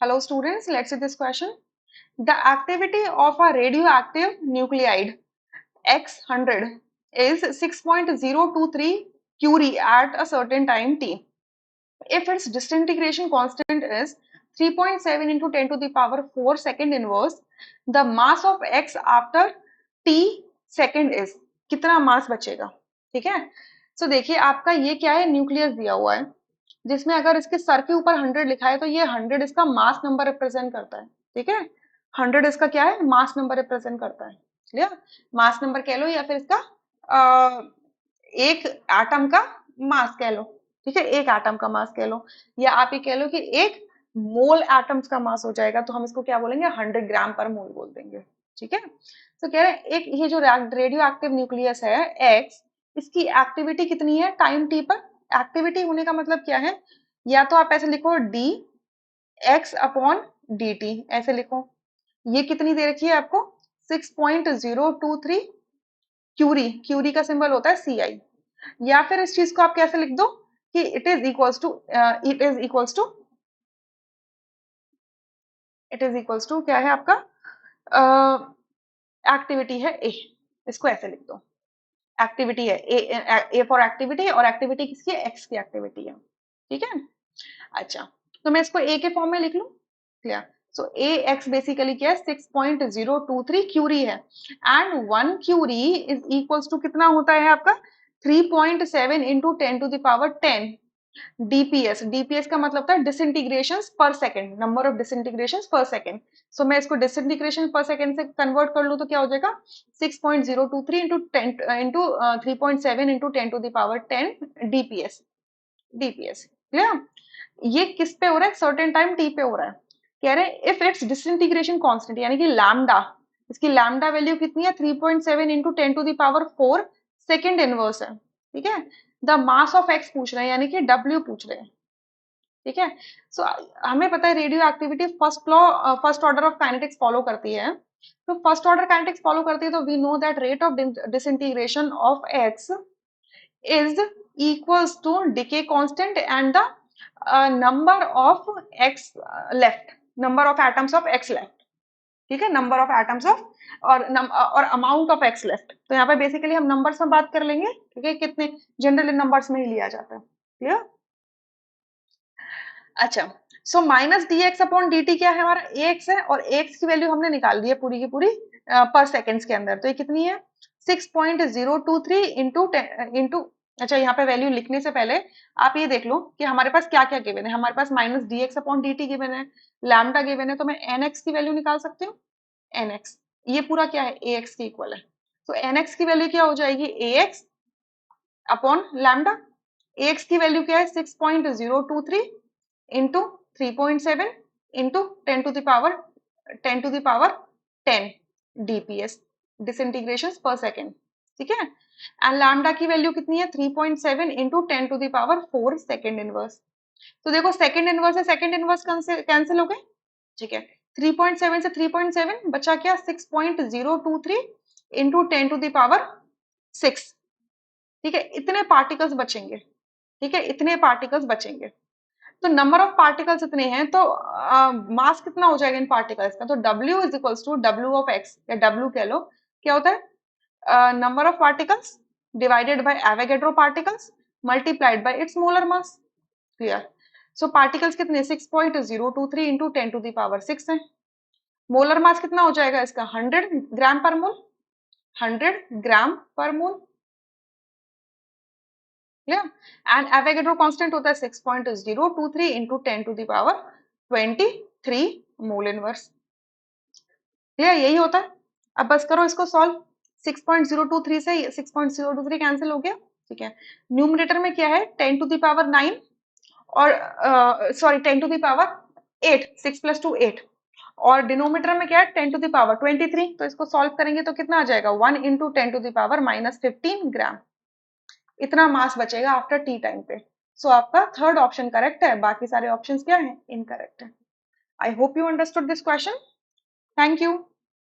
Hello students, let's see this question. The activity of a radioactive nuclide X100 is 6.023 curie at a certain time t. If its disintegration constant is 3.7 into 10 to the power 4 second inverse, the mass of X after t second is, कितना मास बचेगा? ठीक है, सो देखिए आपका ये क्या है, nucleus दिया हुआ है जिसमें अगर इसके सर के ऊपर 100 लिखा है तो ये 100 इसका मास नंबर रिप्रेजेंट करता है। ठीक है, 100 इसका क्या है, मास नंबर रिप्रेजेंट करता है। क्लियर, मास नंबर कह लो या फिर इसका एक एटम का मास कह लो। ठीक है, एक एटम का मास कह लो, या आप ये कह लो कि एक मोल एटम्स का मास हो जाएगा, तो हम इसको क्या बोलेंगे, 100 ग्राम पर मोल बोल देंगे। ठीक है, तो कह रहे हैं एक ये जो रेडियो एक्टिव न्यूक्लियस है एक्स, इसकी एक्टिविटी कितनी है टाइम टी पर। एक्टिविटी होने का मतलब क्या है, या तो आप ऐसे लिखो D X upon D T, ऐसे लिखो। ये कितनी दे रखी है आपको, 6.023 क्यूरी, क्यूरी का सिंबल होता है सी आई। या फिर इस चीज को आप कैसे लिख दो कि इट इज इक्वल्स टू क्या है आपका, एक्टिविटी है ए, इसको ऐसे लिख दो। एक्टिविटी है ए फॉर एक्टिविटी, और एक्टिविटी किसकी है, एक्स की एक्टिविटी है। ठीक है, अच्छा, तो मैं इसको ए के फॉर्म में लिख लूं। Clear, so A X basically क्या है, 6.023 क्यूरी है, and 1 curie is equals to कितना होता है आपका, 3.7 into 10 to the power 10 DPS. DPS का मतलब था disintegration per second, number of disintegration per second. So मैं इसको डिसइंटीग्रेशन पर सेकंड से कन्वर्ट कर लूं तो क्या हो जाएगा, 6.023 into 10 into 3.7 into 10 to the power 10 DPS. DPS clear, ये किस पे हो रहा है, सर्टेन टाइम टी पे हो रहा है। कह रहे हैं इफ इट्स डिसइंटीग्रेशन कांस्टेंट यानी कि लैम्डा, इसकी लैम्डा वैल्यू कितनी है, 3.7 into 10 to the power 4 second inverse है। ठीक है, द मास ऑफ एक्स पूछ रहे हैं यानी कि डब्ल्यू पूछ रहे हैं। ठीक है, सो हमें पता है radio activity first law, first order of kinetics follow करती है। तो फर्स्ट ऑर्डर काइनेटिक्स फॉलो करती है तो we know that rate of disintegration of X is equals to decay constant and the number of x left, number of atoms of x left। ठीक है, number of atoms of और amount of x left. तो यहाँ पे basically हम numbers में बात कर लेंगे। ठीक है, कितने जनरली नंबर्स में ही लिया जाता है। क्लियर, अच्छा, so minus D X upon D T क्या है हमारा, ए एक्स है, और ए एक्स की वैल्यू हमने निकाल दी है पूरी की पूरी पर सेकेंड्स के अंदर। तो ये कितनी है, 6.023 इंटू, अच्छा यहाँ पे वैल्यू लिखने से पहले आप ये देख लो कि हमारे पास क्या क्या गिवन है। हमारे पास minus D X upon D T given है, लैम्डा गिवन है, तो मैं एन एक्स की वैल्यू निकाल सकती हूँ। एन एक्स ये पूरा क्या है, ए एक्स के इक्वल है। तो एन एक्स की वैल्यू क्या हो जाएगी, A X upon lambda. A X की वैल्यू क्या है, 6.023 into 3.7 into 10 to the power 10 to the power 10 DPS, disintegration per second. ठीक है, एंड लैम्डा की वैल्यू कितनी है, 3.7 into 10 to the power 4 second inverse. तो देखो सेकेंड इनवर्स से सेकेंड इनवर्स कैंसिल हो गए। ठीक है, 3.7 से 3.7 बचा क्या, 6.023 इंटू 10 टू दावर 6। ठीक है, इतने पार्टिकल्स बचेंगे। ठीक है, इतने पार्टिकल्स बचेंगे। तो नंबर ऑफ पार्टिकल्स इतने हैं, तो मास कितना हो जाएगा इन पार्टिकल्स का, तो W is equals to W of X, या W कह लो। क्या होता है, number of particles divided by Avogadro particles multiplied by its molar mass. Clear, so particles कितने, 6.023 इंटू 10 टू दावर 6 है। मोलर मास कितना हो जाएगा इसका, 100 gram per mole, 100 gram per mole. Clear, and Avogadro constant होता है 6.023 into 10 to the power 23 mole inverse. Clear, यही होता है। अब बस करो इसको सॉल्व। 6.023 से 6.023 कैंसिल हो गया। ठीक है, न्यूमरेटर में क्या है, 10 टू दावर 9 और सॉरी 10 टू दावर 8, 6 प्लस 2 8, और डिनोमीटर में क्या है, 10 टू दावर 23। तो इसको सॉल्व करेंगे तो कितना आ जाएगा, 1 इंटू 10 टू दावर माइनस 15 ग्राम। इतना मास बचेगा आफ्टर टी टाइम पे। सो आपका थर्ड ऑप्शन करेक्ट है, बाकी सारे ऑप्शंस क्या हैं, इनकरेक्ट है। I hope you understood this question. Thank you.